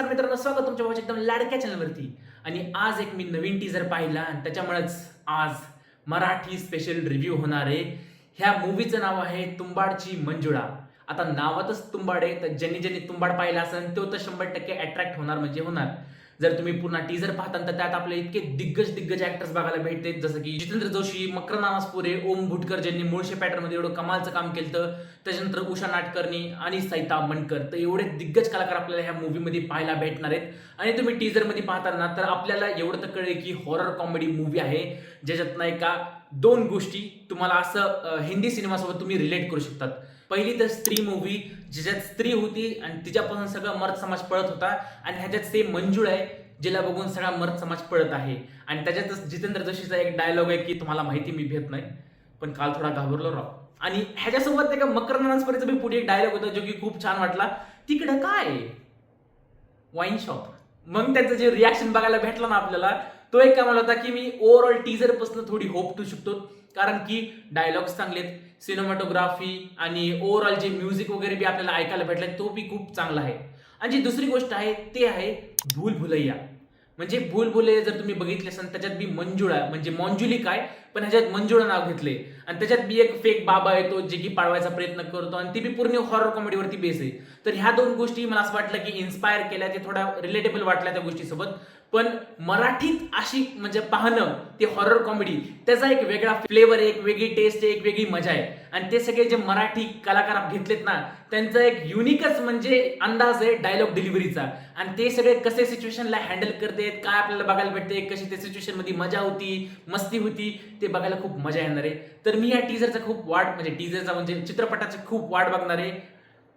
नमस्कार मित्रांनो, स्वागत तुमच्या माझ्या एकदम लाडक्या चॅनलवरती. आणि आज एक मी नवीन टीजर पाहिला आणि त्याच्यामुळेच आज मराठी स्पेशल रिव्ह्यू होणार आहे. ह्या मूवीचं नाव आहे तुंबाडची मंजुळा. आता नावातच तुंबाड आहे, तर ज्यांनी ज्यांनी तुंबाड पाहिला असेल तो तर 100% अट्रॅक्ट होणार म्हणजे होणार. जर तुम्ही पूर्ण टीजर पाहता तर त्यात आपले इतके दिग्गज ऍक्टर्स बघायला भेटते, जसं की जितेंद्र जोशी, मकरंद अनासपुरे, ओम भुटकर ज्यांनी मूळशे पॅटर्न मध्ये एवढं कमालचं काम केलं, त्याच्यानंतर उषा नाटकर्णी आणि सैता मनकर. तर एवढे दिग्गज कलाकार आपल्याला ह्या मूवी मध्ये पाहायला भेटणार आहेत. आणि तुम्ही टीजर मध्ये पाहताना तर आपल्याला एवढं तर कळेल की हॉरर कॉमेडी मूवी आहे, ज्याच्यात नाही का दोन गोष्टी तुम्हाला असं हिंदी सिनेमासोबत तुम्ही रिलेट करू शकतात. पहिली तर स्त्री मूवी, ज्याच्यात स्त्री होती आणि तिच्यापासून सगळा मर्द समाज पळत होता, आणि ह्याच्यात सेम मंजुळ आहे जिला बघून सगळा मर्द समाज पळत आहे. आणि त्याच्यातच जितेंद्र जोशीचा एक डायलॉग आहे की तुम्हाला माहिती मी भेट नाही, पण काल थोडा घाबरलो राव. आणि ह्याच्यासोबत एका मकरंद अनासपुरेचा बी पुढे एक डायलॉग होता जो की खूप छान वाटला. तिकडं काय वाईन शॉप. मग त्याचं जे रिॲक्शन बघायला भेटलं ना आपल्याला, तो एक कमाल होता की मी ओव्हरऑल टीजर पासून थोडी होप ठेवू शकतो, कारण की डायलॉग्स चांगलेत, सिनेमॅटोग्राफी आणि ओव्हरऑल जे म्युझिक वगैरे बी आपल्याला ऐकायला भेटलंय तो बी खूप चांगला आहे. आणि जी दुसरी गोष्ट आहे ते आहे भूल भुलैया. म्हणजे भूल भुलैया जर तुम्ही बघितले असाल त्याच्यात बी मंजुळा म्हणजे मंजुली काय, पण ह्याच्यात मंजुळा नाव घेतले. आणि त्याच्यात बी एक फेक बाबा येतो जे की पाळवायचा प्रयत्न करतो, आणि ती बी पूर्ण हॉरर कॉमेडीवरती बेस आहे. तर ह्या दोन गोष्टी मला असं वाटलं की इन्स्पायर केल्या, ते थोडा रिलेटेबल वाटल्या त्या गोष्टीसोबत. पण मराठीत अशी म्हणजे पाहणं ते हॉरर कॉमेडी, त्याचा एक वेगळा फ्लेवर आहे, एक वेगळी टेस्ट आहे, एक वेगळी मजा आहे. आणि ते सगळे जे मराठी कलाकार घेतलेत ना, त्यांचा एक युनिकच म्हणजे अंदाज आहे डायलॉग डिलिव्हरीचा. आणि ते सगळे कसे सिच्युएशनला हँडल करतात, काय आपल्याला बघायला भेटते, कशी त्या सिच्युएशन मध्ये मजा होती, मस्ती होती, ते बघायला खूप मजा येणार आहे. तर मी या टीजरचा खूप वाट म्हणजे टीजरचा म्हणजे चित्रपटाची खूप वाट बघणार आहे.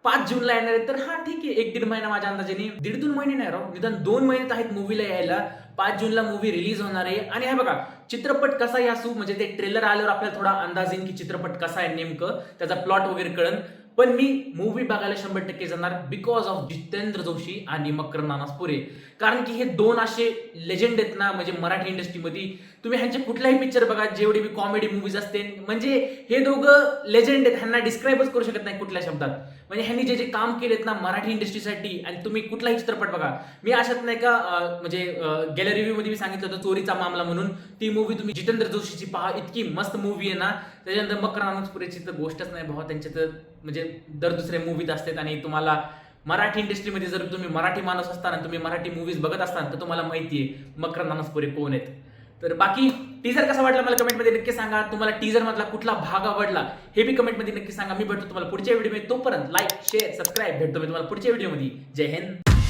5 जूनला येणार आहे, तर हा ठीक आहे, 1-1.5 महिना माझ्या अंदाजाने, 1.5-2 महिने नाही राव, निदान 2 महिने आहेत मूवीला यायला. 5 जूनला मूवी रिलीज होणार आहे. आणि हा बघा चित्रपट कसाही असू, म्हणजे ते ट्रेलर आल्यावर आपल्याला थोडा अंदाज येईल की चित्रपट कसा आहे, नेमकं त्याचा प्लॉट वगैरे कळन. पण मी मूवी बघायला 100% जाणार बिकॉज ऑफ जितेंद्र जोशी आणि मकरंद अनासपुरे. कारण की हे दोन असे लेजेंड आहेत ना, म्हणजे मराठी इंडस्ट्रीमध्ये तुम्ही ह्यांचे कुठलाही पिक्चर बघा, जेवढे बी कॉमेडी मूवीज असते, म्हणजे हे दोघं लेजेंड आहेत, ह्यांना डिस्क्राईबच करू शकत नाही कुठल्या शब्दात. म्हणजे ह्यांनी जे जे काम केलेत ना मराठी इंडस्ट्रीसाठी, आणि तुम्ही कुठलाही चित्रपट बघा, मी अशात नाही का म्हणजे गेल्या रिव्ह्यू मध्ये मी सांगितलं होतं चोरीचा मामला म्हणून, ती मूवी तुम्ही जितेंद्र जोशीची पहा, इतकी मस्त मूवी आहे ना. त्याच्यानंतर मकरंद अनासपुरेची तर गोष्टच नाही भावा, त्यांच्या तर म्हणजे दर दुसऱ्या मूवीत असतात. आणि तुम्हाला मराठी इंडस्ट्रीमध्ये जर तुम्ही मराठी माणूस असताना, तुम्ही मराठी मूवीज बघत असताना, तर तुम्हाला माहिती आहे मकरंद अनासपुरे कोण आहेत. तर बाकी टीजर कसा वाटला मला कमेंटमध्ये नक्की सांगा. तुम्हाला टीजर मधला कुठला भाग आवडला हे बी कमेंटमध्ये नक्की सांगा. मी भेटतो तुम्हाला पुढच्या व्हिडिओमध्ये. तोपर्यंत लाईक, शेअर, सबस्क्राईब. भेटतो मी तुम्हाला पुढच्या व्हिडिओमध्ये. जय हिंद.